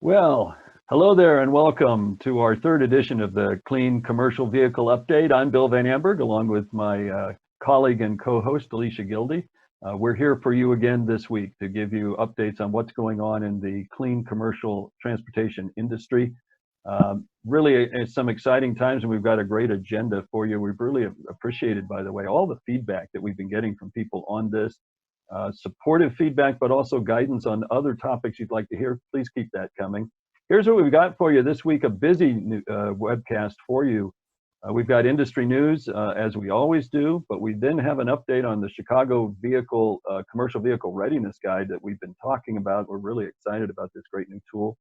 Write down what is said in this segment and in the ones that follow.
Well, hello there and welcome to our third edition of the Clean Commercial Vehicle Update. I'm Bill Van Amburg along with my colleague and co-host Alycia Gilde. We're here for you again this week to give you updates on what's going on in the clean commercial transportation industry. Really some exciting times, and we've got a great agenda for you. We've really appreciated, by the way, all the feedback that we've been getting from people on this. Supportive feedback, but also guidance on other topics you'd like to hear. Please keep that coming. Here's what we've got for you this week, a busy webcast for you. We've got industry news, as we always do, but we then have an update on the Chicago Commercial Vehicle Readiness Guide that we've been talking about. We're really excited about this great new tool.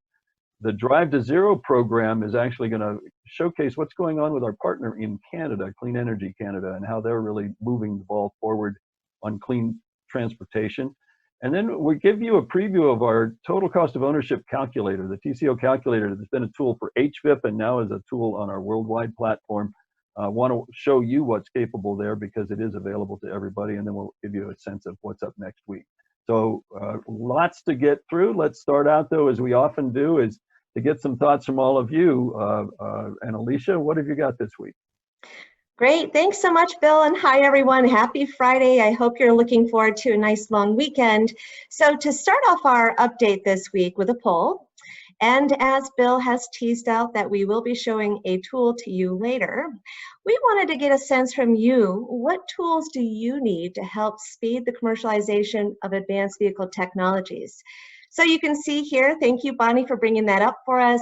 The Drive to Zero program is actually going to showcase what's going on with our partner in Canada, Clean Energy Canada, and how they're really moving the ball forward on clean transportation. And then we give you a preview of our total cost of ownership calculator, the TCO calculator that's been a tool for HVIP and now is a tool on our worldwide platform. Want to show you what's capable there because it is available to everybody, and then we'll give you a sense of what's up next week. So lots to get through. Let's start out though, as we often do, is to get some thoughts from all of you. And Alycia, what have you got this week? Great, thanks so much, Bill, and hi everyone. Happy Friday. I hope you're looking forward to a nice long weekend. So to start off our update this week with a poll, and as Bill has teased out that we will be showing a tool to you later, we wanted to get a sense from you, what tools do you need to help speed the commercialization of advanced vehicle technologies? So you can see here, thank you, Bonnie, for bringing that up for us.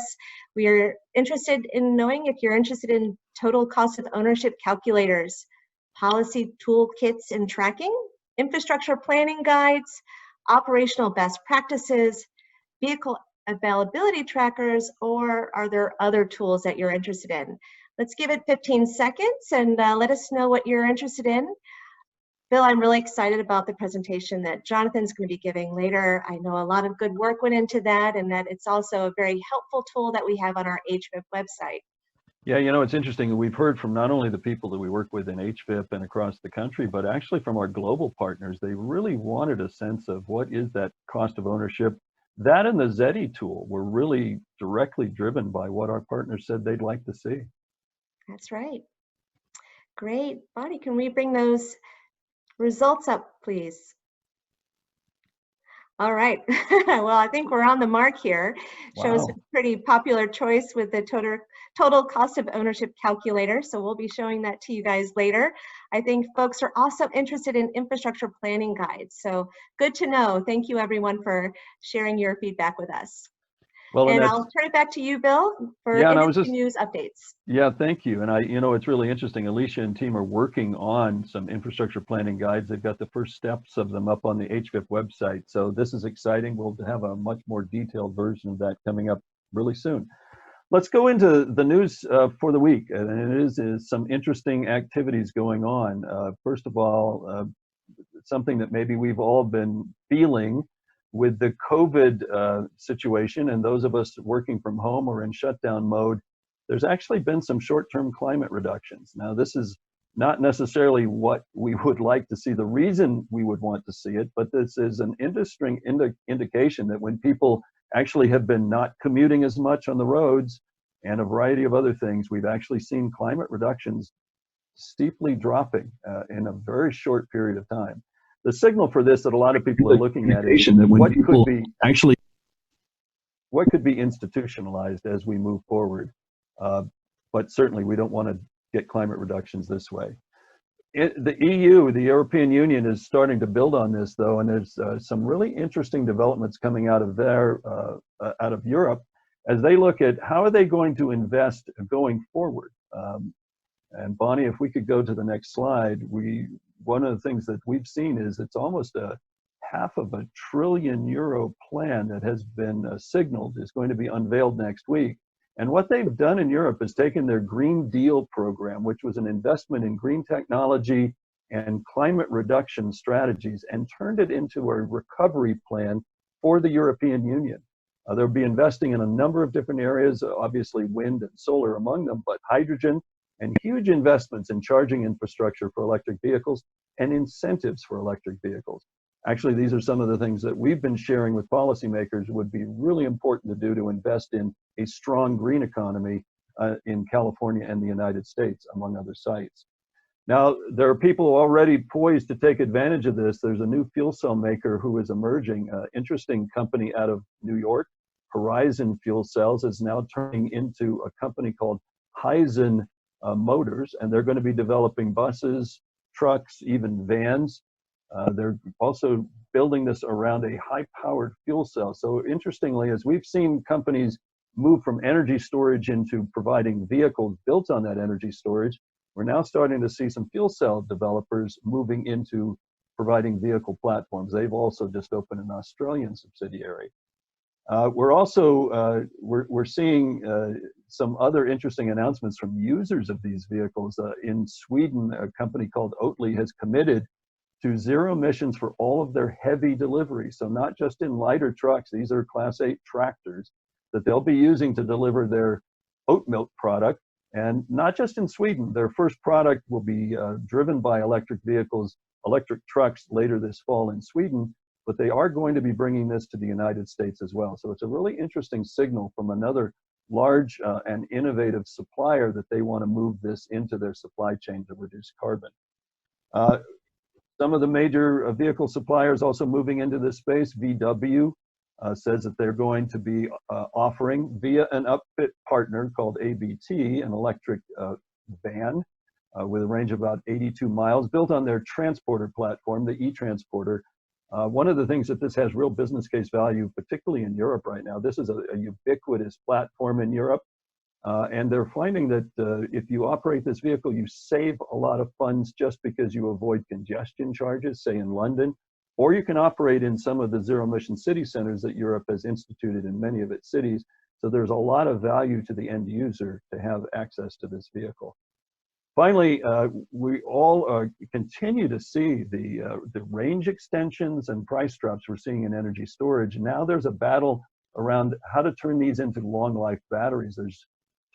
We are interested in knowing if you're interested in total cost of ownership calculators, policy toolkits and tracking, infrastructure planning guides, operational best practices, vehicle availability trackers, or are there other tools that you're interested in? Let's give it 15 seconds and let us know what you're interested in. Bill, I'm really excited about the presentation that Jonathan's going to be giving later. I know a lot of good work went into that, and that it's also a very helpful tool that we have on our HVIP website. Yeah, you know, it's interesting. We've heard from not only the people that we work with in HVIP and across the country, but actually from our global partners. They really wanted a sense of what is that cost of ownership. That and the ZETI tool were really directly driven by what our partners said they'd like to see. That's right. Great. Bonnie, can we bring those results up, please? All right. Well, I think we're on the mark here. Wow. Shows a pretty popular choice with the total cost of ownership calculator. So we'll be showing that to you guys later. I think folks are also interested in infrastructure planning guides. So good to know. Thank you, everyone, for sharing your feedback with us. Well, and I'll turn it back to you, Bill, for industry news updates. Yeah, thank you. And you know, it's really interesting. Alycia and team are working on some infrastructure planning guides. They've got the first steps of them up on the HVIP website. So this is exciting. We'll have a much more detailed version of that coming up really soon. Let's go into the news for the week. And it is some interesting activities going on. First of all, something that maybe we've all been feeling with the COVID situation, and those of us working from home or in shutdown mode, there's actually been some short-term climate reductions. Now, this is not necessarily what we would like to see, the reason we would want to see it, but this is an interesting indication that when people actually have been not commuting as much on the roads and a variety of other things, we've actually seen climate reductions steeply dropping in a very short period of time. The signal for this that a lot of people are looking at is what could be institutionalized as we move forward. But certainly we don't want to get climate reductions this way. The EU, the European Union, is starting to build on this though, and there's some really interesting developments coming out of Europe as they look at how are they going to invest going forward. And Bonnie, if we could go to the next slide, one of the things that we've seen is it's almost a €500 billion plan that has been signaled is going to be unveiled next week. And what they've done in Europe is taken their Green Deal program, which was an investment in green technology and climate reduction strategies, and turned it into a recovery plan for the European Union. They'll be investing in a number of different areas, obviously wind and solar among them, but hydrogen, and huge investments in charging infrastructure for electric vehicles and incentives for electric vehicles. Actually, these are some of the things that we've been sharing with policymakers would be really important to do to invest in a strong green economy in California and the United States, among other sites. Now, there are people already poised to take advantage of this. There's a new fuel cell maker who is emerging, interesting company out of New York. Horizon Fuel Cells is now turning into a company called Hyzon Motors, and they're going to be developing buses, trucks, even vans. They're also building this around a high-powered fuel cell. So interestingly, as we've seen companies move from energy storage into providing vehicles built on that energy storage, we're now starting to see some fuel cell developers moving into providing vehicle platforms. They've also just opened an Australian subsidiary. We're also we're seeing some other interesting announcements from users of these vehicles. In Sweden, a company called Oatly has committed to zero emissions for all of their heavy deliveries. So not just in lighter trucks, these are Class 8 tractors that they'll be using to deliver their oat milk product. And not just in Sweden, their first product will be driven by electric vehicles, electric trucks later this fall in Sweden, but they are going to be bringing this to the United States as well. So it's a really interesting signal from another large and innovative supplier that they want to move this into their supply chain to reduce carbon. Some of the major vehicle suppliers also moving into this space. VW says that they're going to be offering via an upfit partner called ABT, an electric van with a range of about 82 miles, built on their transporter platform, the e-transporter. One of the things that this has real business case value, particularly in Europe right now, this is a ubiquitous platform in Europe. And they're finding that if you operate this vehicle, you save a lot of funds just because you avoid congestion charges, say in London, or you can operate in some of the zero-emission city centers that Europe has instituted in many of its cities. So there's a lot of value to the end user to have access to this vehicle. Finally, we all continue to see the range extensions and price drops we're seeing in energy storage. Now there's a battle around how to turn these into long-life batteries. There's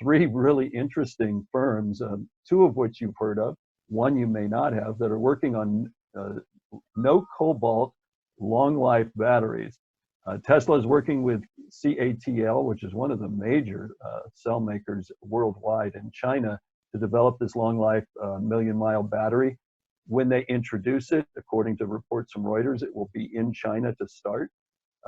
3 really interesting firms, 2 of which you've heard of, 1 you may not have, that are working on no cobalt long-life batteries. Tesla is working with CATL, which is one of the major cell makers worldwide in China, to develop this long-life million-mile battery. When they introduce it, according to reports from Reuters, it will be in China to start.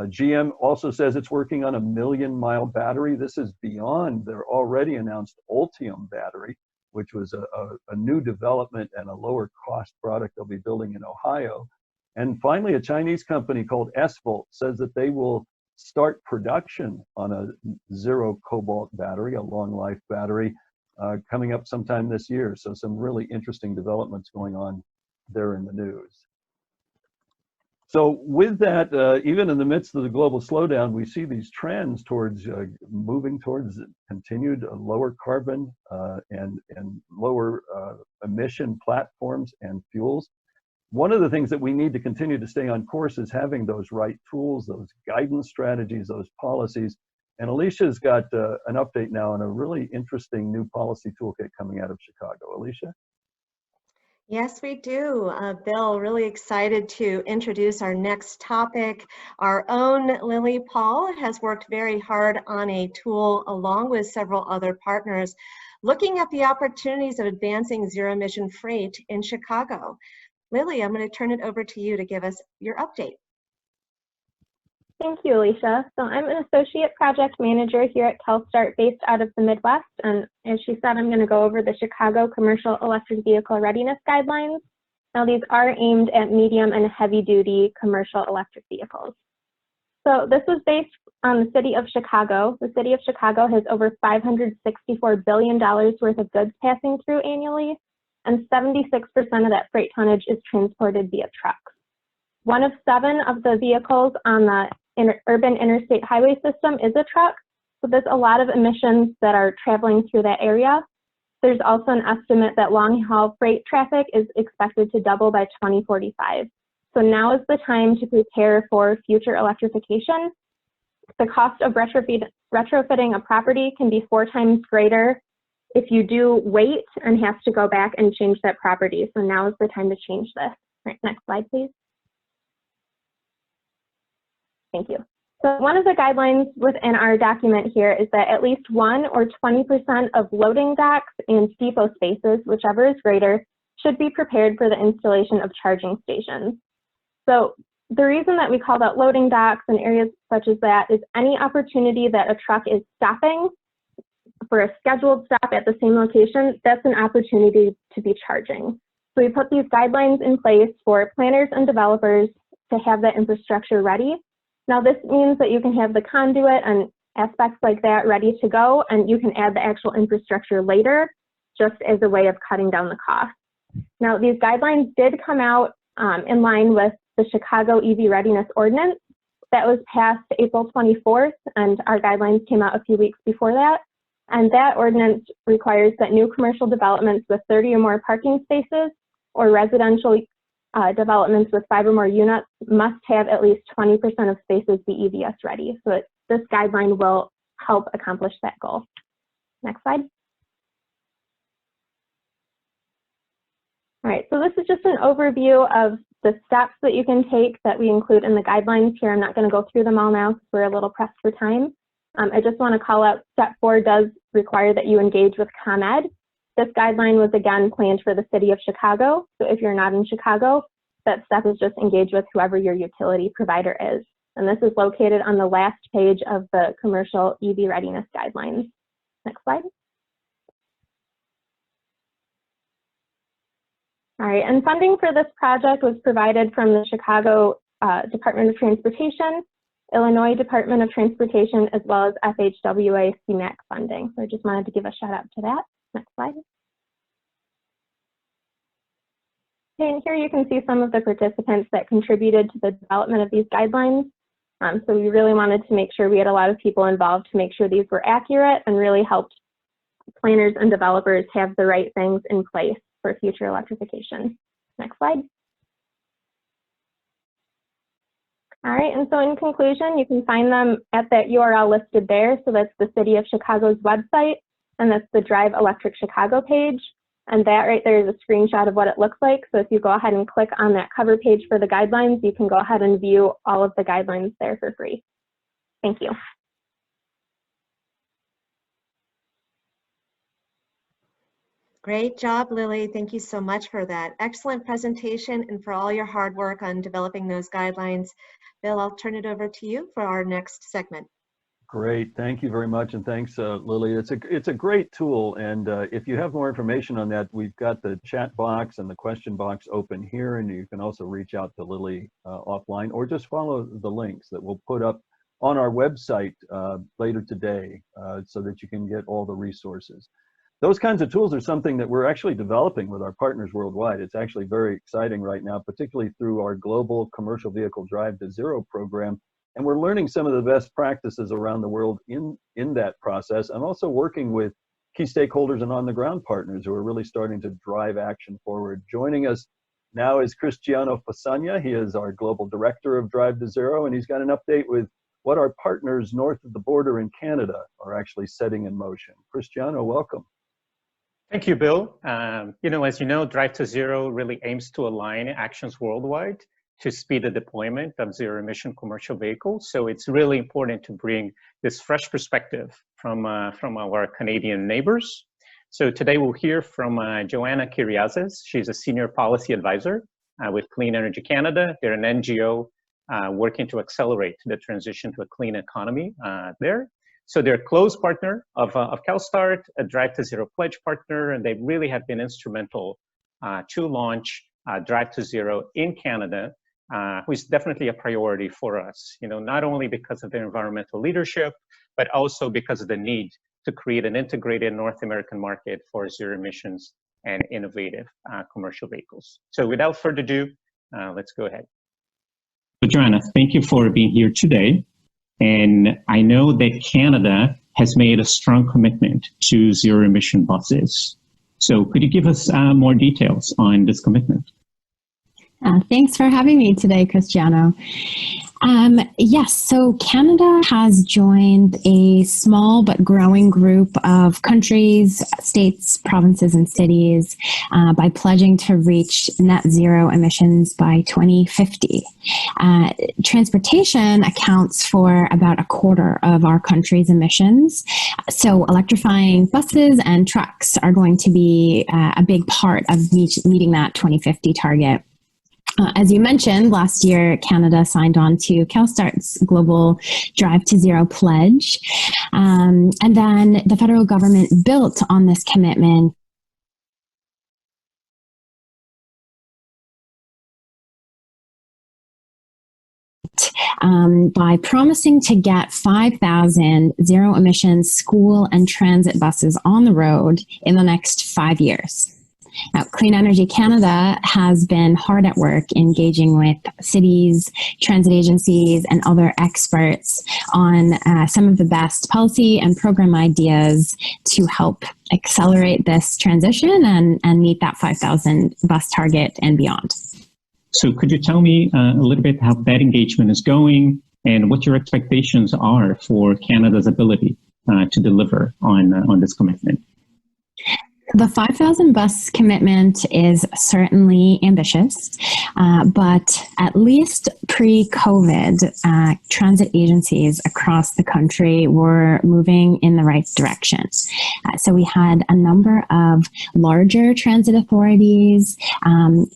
GM also says it's working on a million-mile battery. This is beyond their already announced Ultium battery, which was a new development and a lower cost product they'll be building in Ohio. And finally, a Chinese company called Esvolt says that they will start production on a zero cobalt battery, a long life battery, coming up sometime this year. So some really interesting developments going on there in the news. So with that, even in the midst of the global slowdown, we see these trends towards moving towards continued lower carbon and lower emission platforms and fuels. One of the things that we need to continue to stay on course is having those right tools, those guidance strategies, those policies. And Alycia's got an update now on a really interesting new policy toolkit coming out of Chicago. Alycia? Yes, we do. Bill, really excited to introduce our next topic. Our own Lily Paul has worked very hard on a tool along with several other partners, looking at the opportunities of advancing zero-emission freight in Chicago. Lily, I'm going to turn it over to you to give us your update. Thank you, Alycia. So I'm an associate project manager here at CALSTART based out of the Midwest. And as she said, I'm going to go over the Chicago Commercial Electric Vehicle Readiness Guidelines. Now, these are aimed at medium and heavy-duty commercial electric vehicles. So this was based on the city of Chicago. The city of Chicago has over $564 billion worth of goods passing through annually, and 76% of that freight tonnage is transported via trucks. 1 of 7 of the vehicles on the urban interstate highway system is a truck, so there's a lot of emissions that are traveling through that area. There's also an estimate that long-haul freight traffic is expected to double by 2045. So now is the time to prepare for future electrification. The cost of retrofitting a property can be 4 times greater if you do wait and have to go back and change that property. So now is the time to change this. Right, next slide, please. Thank you. So one of the guidelines within our document here is that at least 1 or 20% of loading docks and depot spaces, whichever is greater, should be prepared for the installation of charging stations. So the reason that we called out loading docks and areas such as that is any opportunity that a truck is stopping for a scheduled stop at the same location, that's an opportunity to be charging. So we put these guidelines in place for planners and developers to have that infrastructure ready. Now this means that you can have the conduit and aspects like that ready to go, and you can add the actual infrastructure later, just as a way of cutting down the cost. Now these guidelines did come out in line with the Chicago EV Readiness Ordinance that was passed April 24th, and our guidelines came out a few weeks before that. And that ordinance requires that new commercial developments with 30 or more parking spaces or residential developments with 5 or more units must have at least 20% of spaces be EVS ready. So this guideline will help accomplish that goal. Next slide. All right, so this is just an overview of the steps that you can take that we include in the guidelines here. I'm not going to go through them all now because we're a little pressed for time. I just want to call out step 4 does require that you engage with ComEd. This guideline was again planned for the city of Chicago. So if you're not in Chicago, that step is just engage with whoever your utility provider is. And this is located on the last page of the commercial EV readiness guidelines. Next slide. All right, and funding for this project was provided from the Chicago Department of Transportation, Illinois Department of Transportation, as well as FHWA CMAQ funding. So I just wanted to give a shout out to that. Next slide. Okay, and here you can see some of the participants that contributed to the development of these guidelines. So we really wanted to make sure we had a lot of people involved to make sure these were accurate and really helped planners and developers have the right things in place for future electrification. Next slide. All right, and so in conclusion, you can find them at that URL listed there. So that's the City of Chicago's website, and that's the Drive Electric Chicago page. And that right there is a screenshot of what it looks like. So if you go ahead and click on that cover page for the guidelines, you can go ahead and view all of the guidelines there for free. Thank you. Great job, Lily. Thank you so much for that excellent presentation and for all your hard work on developing those guidelines. Bill, I'll turn it over to you for our next segment. Great, thank you very much, and thanks, Lily. It's a great tool, and if you have more information on that, we've got the chat box and the question box open here, and you can also reach out to Lily offline, or just follow the links that we'll put up on our website later today, so that you can get all the resources. Those kinds of tools are something that we're actually developing with our partners worldwide. It's actually very exciting right now, particularly through our global commercial vehicle Drive to Zero program. And we're learning some of the best practices around the world in that process, and also working with key stakeholders and on-the-ground partners who are really starting to drive action forward. Joining us now is Cristiano Fasagna. He is our Global Director of Drive to Zero, and he's got an update with what our partners north of the border in Canada are actually setting in motion. Cristiano, welcome. Thank you, Bill. As you know, Drive to Zero really aims to align actions worldwide to speed the deployment of zero-emission commercial vehicles. So it's really important to bring this fresh perspective from our Canadian neighbors. So today we'll hear from Joanna Kyriazis. She's a Senior Policy Advisor with Clean Energy Canada. They're an NGO working to accelerate the transition to a clean economy there. So they're a close partner of CALSTART, a Drive to Zero pledge partner, and they really have been instrumental to launch Drive to Zero in Canada, which is definitely a priority for us, not only because of their environmental leadership, but also because of the need to create an integrated North American market for zero emissions and innovative commercial vehicles. So without further ado, let's go ahead. So Joanna, thank you for being here today. And I know that Canada has made a strong commitment to zero emission buses. So could you give us more details on this commitment? Thanks for having me today, Cristiano. Yes, so Canada has joined a small but growing group of countries, states, provinces, and cities by pledging to reach net zero emissions by 2050. Transportation accounts for about a quarter of our country's emissions. So electrifying buses and trucks are going to be a big part of meeting that 2050 target. As you mentioned, last year, Canada signed on to CALSTART's Global Drive to Zero pledge. And then the federal government built on this commitment by promising to get 5,000 zero-emission school and transit buses on the road in the next 5 years. Now, Clean Energy Canada has been hard at work engaging with cities, transit agencies, and other experts on some of the best policy and program ideas to help accelerate this transition and meet that 5,000 bus target and beyond. So could you tell me a little bit how that engagement is going and what your expectations are for Canada's ability to deliver on this commitment? The 5,000 bus commitment is certainly ambitious, but at least pre-COVID, transit agencies across the country were moving in the right direction. So we had a number of larger transit authorities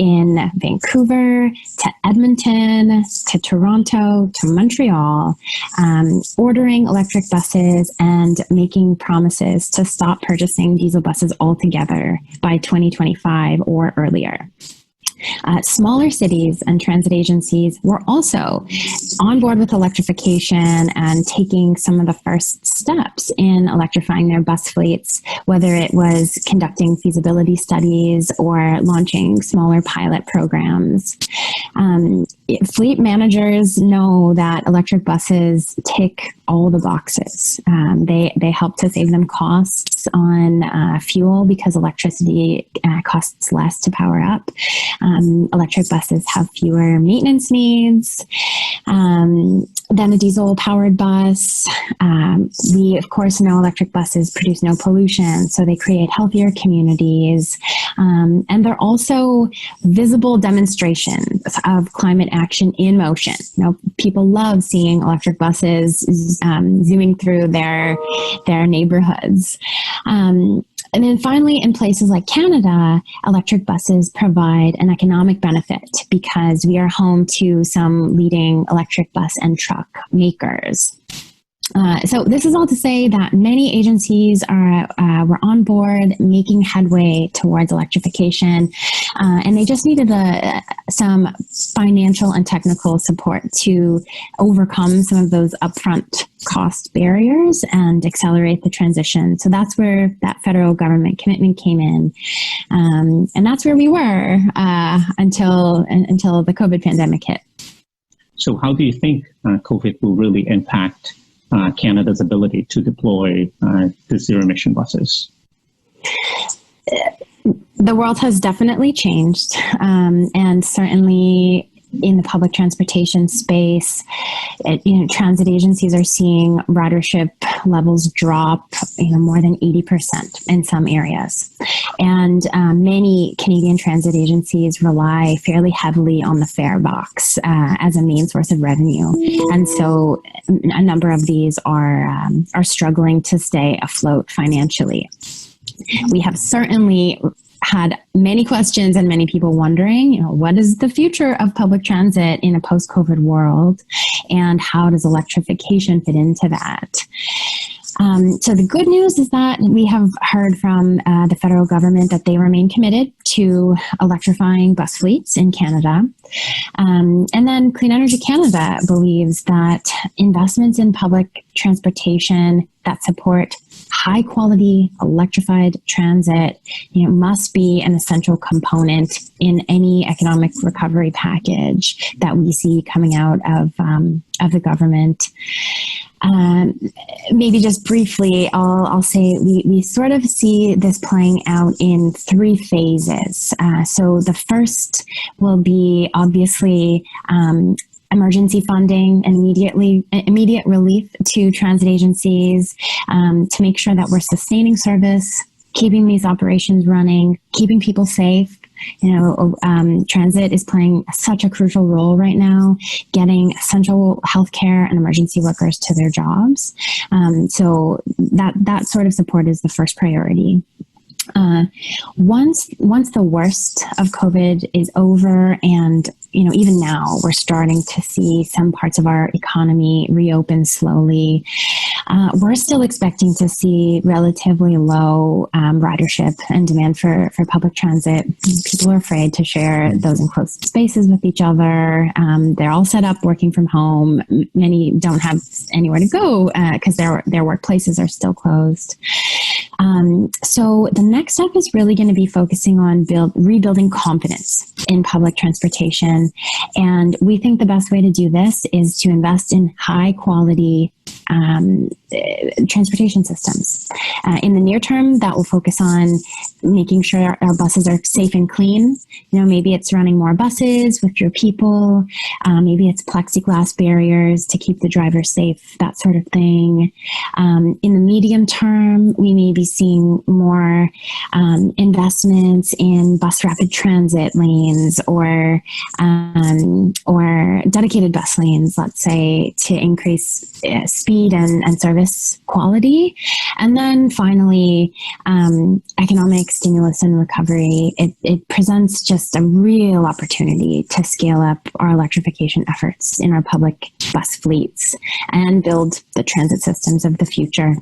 in Vancouver, to Edmonton, to Toronto, to Montreal, ordering electric buses and making promises to stop purchasing diesel buses altogether by 2025 or earlier. Smaller cities and transit agencies were also on board with electrification and taking some of the first steps in electrifying their bus fleets, whether it was conducting feasibility studies or launching smaller pilot programs. Fleet managers know that electric buses tick all the boxes. They help to save them costs on fuel because electricity costs less to power up. Electric buses have fewer maintenance needs than a diesel-powered bus. We, of course, know electric buses produce no pollution, so they create healthier communities. And they're also visible demonstrations of climate action in motion. You know, people love seeing electric buses zooming through their neighborhoods. And then finally, in places like Canada, electric buses provide an economic benefit because we are home to some leading electric bus and truck makers. So this is all to say that many agencies were on board making headway towards electrification, and they just needed some financial and technical support to overcome some of those upfront cost barriers and accelerate the transition. So that's where that federal government commitment came in, and that's where we were until the COVID pandemic hit. So how do you think COVID will really impact Canada's ability to deploy the zero-emission buses? The world has definitely changed, and certainly in the public transportation space, transit agencies are seeing ridership levels drop, more than 80% in some areas. And many Canadian transit agencies rely fairly heavily on the fare box as a main source of revenue. And so a number of these are struggling to stay afloat financially. We have certainly had many questions and many people wondering, what is the future of public transit in a post-COVID world, and how does electrification fit into that? So the good news is that we have heard from the federal government that they remain committed to electrifying bus fleets in Canada. And then Clean Energy Canada believes that investments in public transportation that support high quality electrified transit must be an essential component in any economic recovery package that we see coming out of the government. Maybe just briefly, I'll say we sort of see this playing out in 3 phases. So the first will be obviously emergency funding and immediate relief to transit agencies, to make sure that we're sustaining service, keeping these operations running, keeping people safe. Transit is playing such a crucial role right now, getting essential healthcare and emergency workers to their jobs. So that sort of support is the first priority. Once the worst of COVID is over, and even now we're starting to see some parts of our economy reopen slowly, we're still expecting to see relatively low ridership and demand for public transit. People are afraid to share those enclosed spaces with each other. They're all set up working from home. Many don't have anywhere to go because their workplaces are still closed. So the next step is really going to be focusing on rebuilding confidence in public transportation. And we think the best way to do this is to invest in high quality transportation systems. In the near term, that will focus on making sure our buses are safe and clean. Maybe it's running more buses with fewer people. Maybe it's plexiglass barriers to keep the driver safe, that sort of thing. In the medium term, we may be seeing more investments in bus rapid transit lanes or dedicated bus lanes, let's say, to increase speed and service quality. And then finally, economic stimulus and recovery. It presents just a real opportunity to scale up our electrification efforts in our public bus fleets and build the transit systems of the future.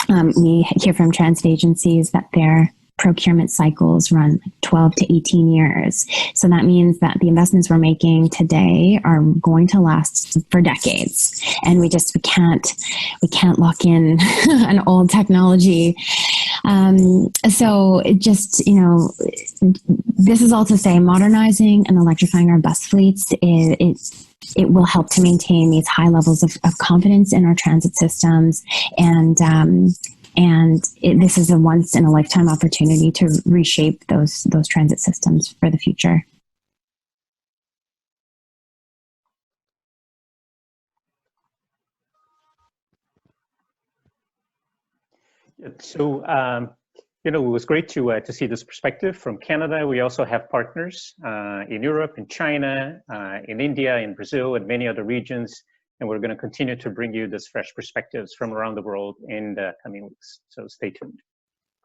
We hear from transit agencies that their procurement cycles run 12 to 18 years. So that means that the investments we're making today are going to last for decades. And we can't lock in an old technology. So it just, this is all to say modernizing and electrifying our bus fleets it will help to maintain these high levels of confidence in our transit systems. This is a once-in-a-lifetime opportunity to reshape those transit systems for the future. So, it was great to see this perspective from Canada. We also have partners in Europe, in China, in India, in Brazil, and many other regions. And we're going to continue to bring you this fresh perspectives from around the world in the coming weeks. So stay tuned.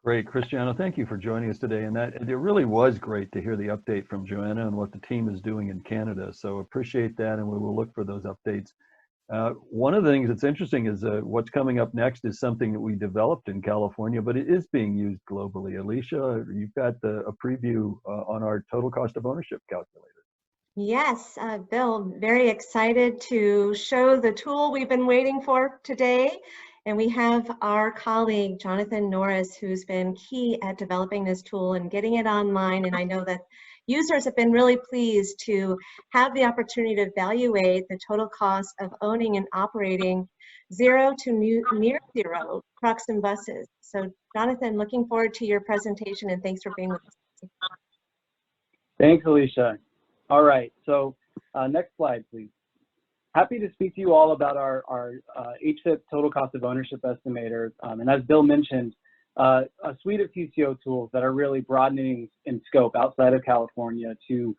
Great, Cristiano, thank you for joining us today. And it really was great to hear the update from Joanna and what the team is doing in Canada. So appreciate that, and we will look for those updates. One of the things that's interesting is what's coming up next is something that we developed in California, but it is being used globally. Alycia, you've got a preview on our total cost of ownership calculator. Yes, Bill, very excited to show the tool we've been waiting for today. And we have our colleague, Jonathan Norris, who's been key at developing this tool and getting it online. And I know that users have been really pleased to have the opportunity to evaluate the total cost of owning and operating zero to near zero trucks and buses. So Jonathan, looking forward to your presentation, and thanks for being with us. Thanks, Alycia. All right, so next slide, please. Happy to speak to you all about our HVIP total cost of ownership estimator. And as Bill mentioned, a suite of TCO tools that are really broadening in scope outside of California to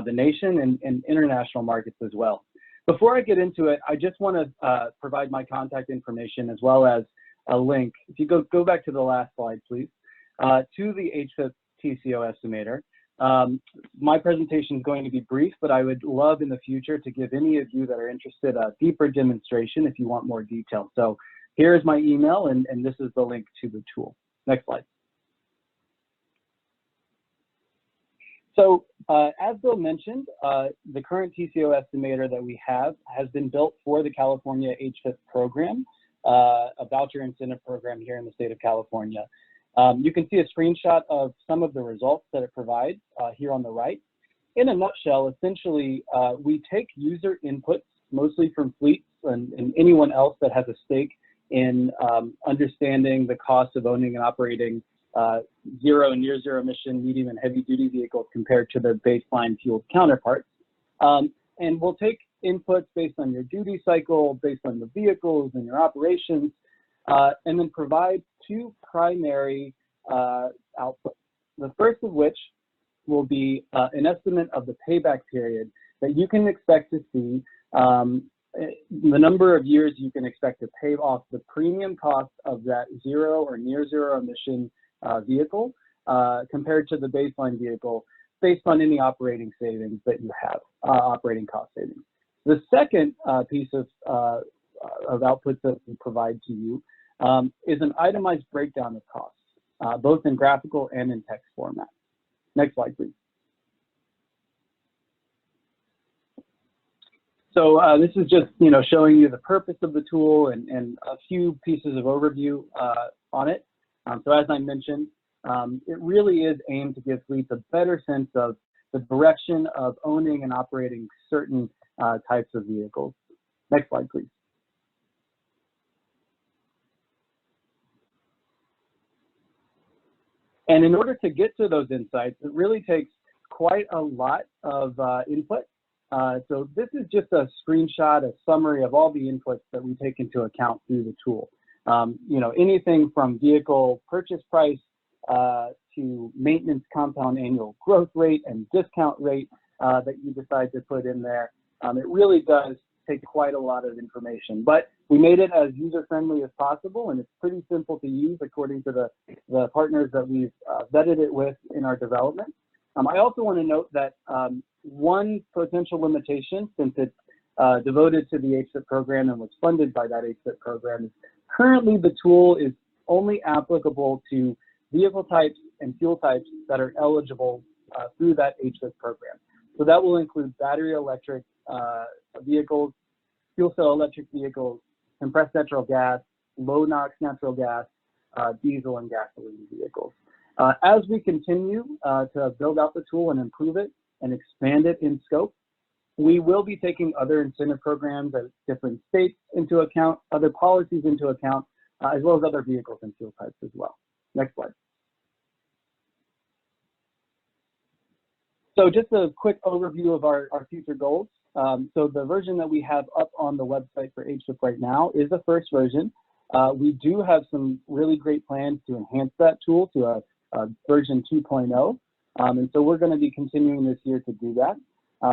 the nation and international markets as well. Before I get into it, I just want to provide my contact information as well as a link. If you go back to the last slide, please, to the HVIP TCO estimator. My presentation is going to be brief, but I would love in the future to give any of you that are interested a deeper demonstration if you want more detail. So here is my email, and this is the link to the tool. Next slide. So as Bill mentioned, the current TCO estimator that we have has been built for the California HVIP program, a voucher incentive program here in the state of California. You can see a screenshot of some of the results that it provides here on the right. In a nutshell, essentially, we take user inputs, mostly from fleets and anyone else that has a stake in understanding the cost of owning and operating zero and near zero emission, medium and heavy duty vehicles compared to their baseline fueled counterparts. And we'll take inputs based on your duty cycle, based on the vehicles and your operations, and then provide two primary outputs. The first of which will be an estimate of the payback period that you can expect to see, the number of years you can expect to pay off the premium cost of that zero or near zero emission vehicle compared to the baseline vehicle based on any operating savings that you have, operating cost savings. The second piece of outputs that we provide to you is an itemized breakdown of costs, both in graphical and in text format. Next slide, please. So this is just, showing you the purpose of the tool and a few pieces of overview on it. So as I mentioned, it really is aimed to give fleets a better sense of the direction of owning and operating certain types of vehicles. Next slide, please. And in order to get to those insights, it really takes quite a lot of input. So this is just a screenshot, a summary of all the inputs that we take into account through the tool. Anything from vehicle purchase price to maintenance compound annual growth rate and discount rate that you decide to put in there. It really does take quite a lot of information, but we made it as user-friendly as possible, and it's pretty simple to use according to the partners that we've vetted it with in our development. I also want to note that one potential limitation, since it's devoted to the HVIP program and was funded by that HVIP program, is currently the tool is only applicable to vehicle types and fuel types that are eligible through that HVIP program. So that will include battery electric vehicles, fuel cell electric vehicles, compressed natural gas, low NOx natural gas, diesel and gasoline vehicles. As we continue to build out the tool and improve it and expand it in scope, we will be taking other incentive programs at different states into account, other policies into account, as well as other vehicles and fuel types as well. Next slide. So just a quick overview of our future goals. So the version that we have up on the website for HVIP right now is the first version. We do have some really great plans to enhance that tool to a version 2.0. And so we're going to be continuing this year to do that.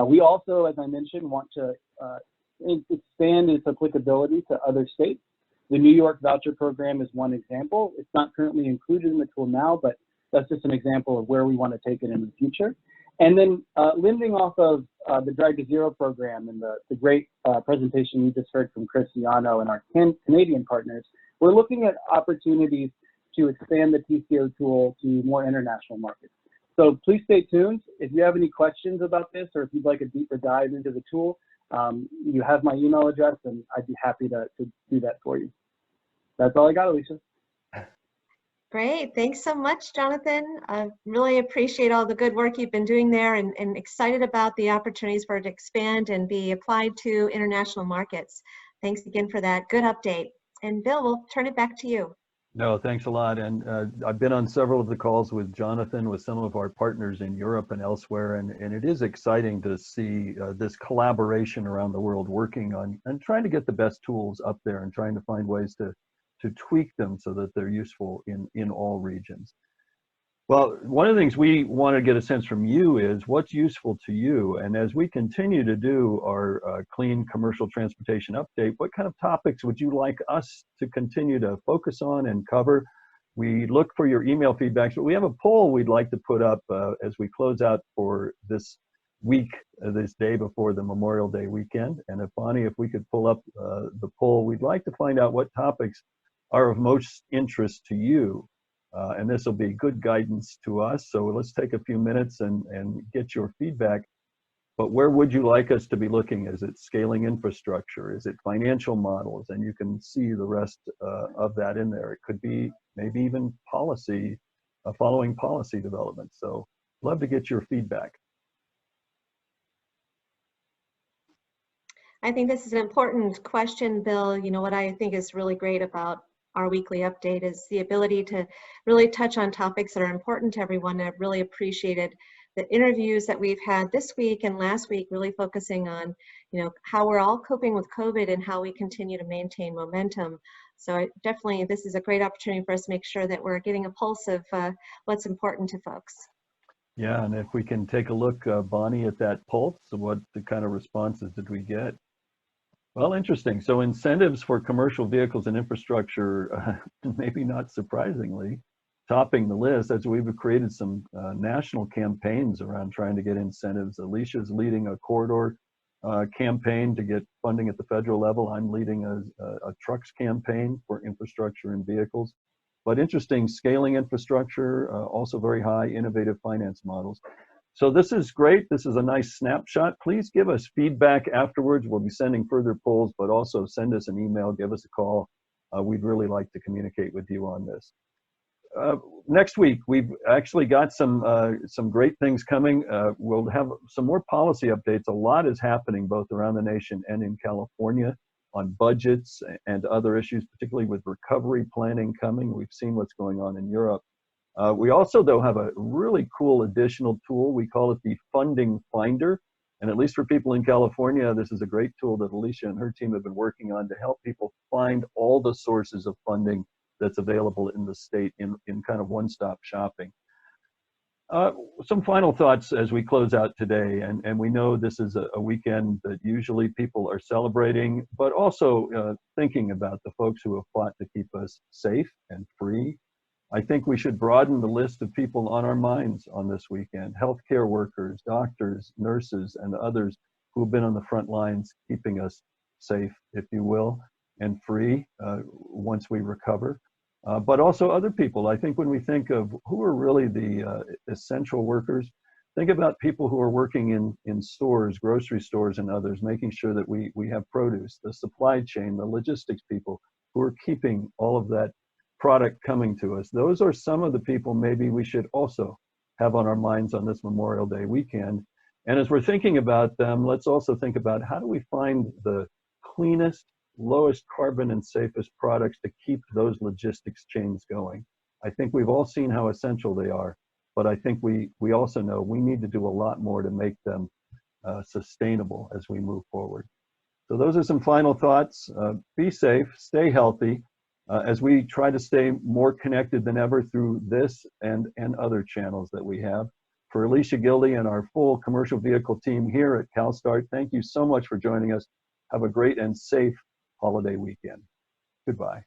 We also, as I mentioned, want to expand its applicability to other states. The New York voucher program is one example. It's not currently included in the tool now, but that's just an example of where we want to take it in the future. And then lending off of the Drive to Zero program and the great presentation you just heard from Cristiano and our Canadian partners, we're looking at opportunities to expand the TCO tool to more international markets. So please stay tuned. If you have any questions about this, or if you'd like a deeper dive into the tool, you have my email address, and I'd be happy to do that for you. That's all I got, Alycia. Great, thanks so much, Jonathan. I really appreciate all the good work you've been doing there, and excited about the opportunities for it to expand and be applied to international markets. Thanks again for that good update. And Bill, we'll turn it back to you. No, thanks a lot. And I've been on several of the calls with Jonathan, with some of our partners in Europe and elsewhere, and it is exciting to see this collaboration around the world working on and trying to get the best tools up there and trying to find ways to tweak them so that they're useful in all regions. Well, one of the things we want to get a sense from you is what's useful to you. And as we continue to do our clean commercial transportation update, what kind of topics would you like us to continue to focus on and cover? We look for your email feedbacks, but we have a poll we'd like to put up as we close out for this week, this day before the Memorial Day weekend. And if Bonnie, if we could pull up the poll, we'd like to find out what topics are of most interest to you. And this will be good guidance to us. So let's take a few minutes and get your feedback. But where would you like us to be looking? Is it scaling infrastructure? Is it financial models? And you can see the rest of that in there. It could be maybe even policy, following policy development. So love to get your feedback. I think this is an important question, Bill. You know, what I think is really great about our weekly update is the ability to really touch on topics that are important to everyone. I've really appreciated the interviews that we've had this week and last week really focusing on, how we're all coping with COVID and how we continue to maintain momentum. So definitely, this is a great opportunity for us to make sure that we're getting a pulse of what's important to folks. Yeah, and if we can take a look, Bonnie, at that pulse, what the kind of responses did we get? Well, interesting. So incentives for commercial vehicles and infrastructure, maybe not surprisingly, topping the list as we've created some national campaigns around trying to get incentives. Alicia's leading a corridor campaign to get funding at the federal level. I'm leading a trucks campaign for infrastructure and vehicles. But interesting, scaling infrastructure, also very high, innovative finance models. So this is great. This is a nice snapshot. Please give us feedback afterwards. We'll be sending further polls, but also send us an email, give us a call. We'd really like to communicate with you on this. Next week, we've actually got some great things coming. We'll have some more policy updates. A lot is happening both around the nation and in California on budgets and other issues, particularly with recovery planning coming. We've seen what's going on in Europe. We also, though, have a really cool additional tool. We call it the Funding Finder. And at least for people in California, this is a great tool that Alycia and her team have been working on to help people find all the sources of funding that's available in the state in kind of one-stop shopping. Some final thoughts as we close out today, and we know this is a weekend that usually people are celebrating, but also thinking about the folks who have fought to keep us safe and free. I think we should broaden the list of people on our minds on this weekend: healthcare workers, doctors, nurses, and others who have been on the front lines keeping us safe, if you will, and free once we recover. But also other people. I think when we think of who are really the essential workers, think about people who are working in stores, grocery stores and others, making sure that we have produce, the supply chain, the logistics people who are keeping all of that product coming to us. Those are some of the people maybe we should also have on our minds on this Memorial Day weekend. And as we're thinking about them, let's also think about how do we find the cleanest, lowest carbon and safest products to keep those logistics chains going. I think we've all seen how essential they are, but I think we also know we need to do a lot more to make them sustainable as we move forward. So those are some final thoughts. Be safe, stay healthy, as we try to stay more connected than ever through this and other channels that we have. For Alycia, Gilde, and our full commercial vehicle team here at CalSTART, thank you so much for joining us. Have a great and safe holiday weekend. Goodbye.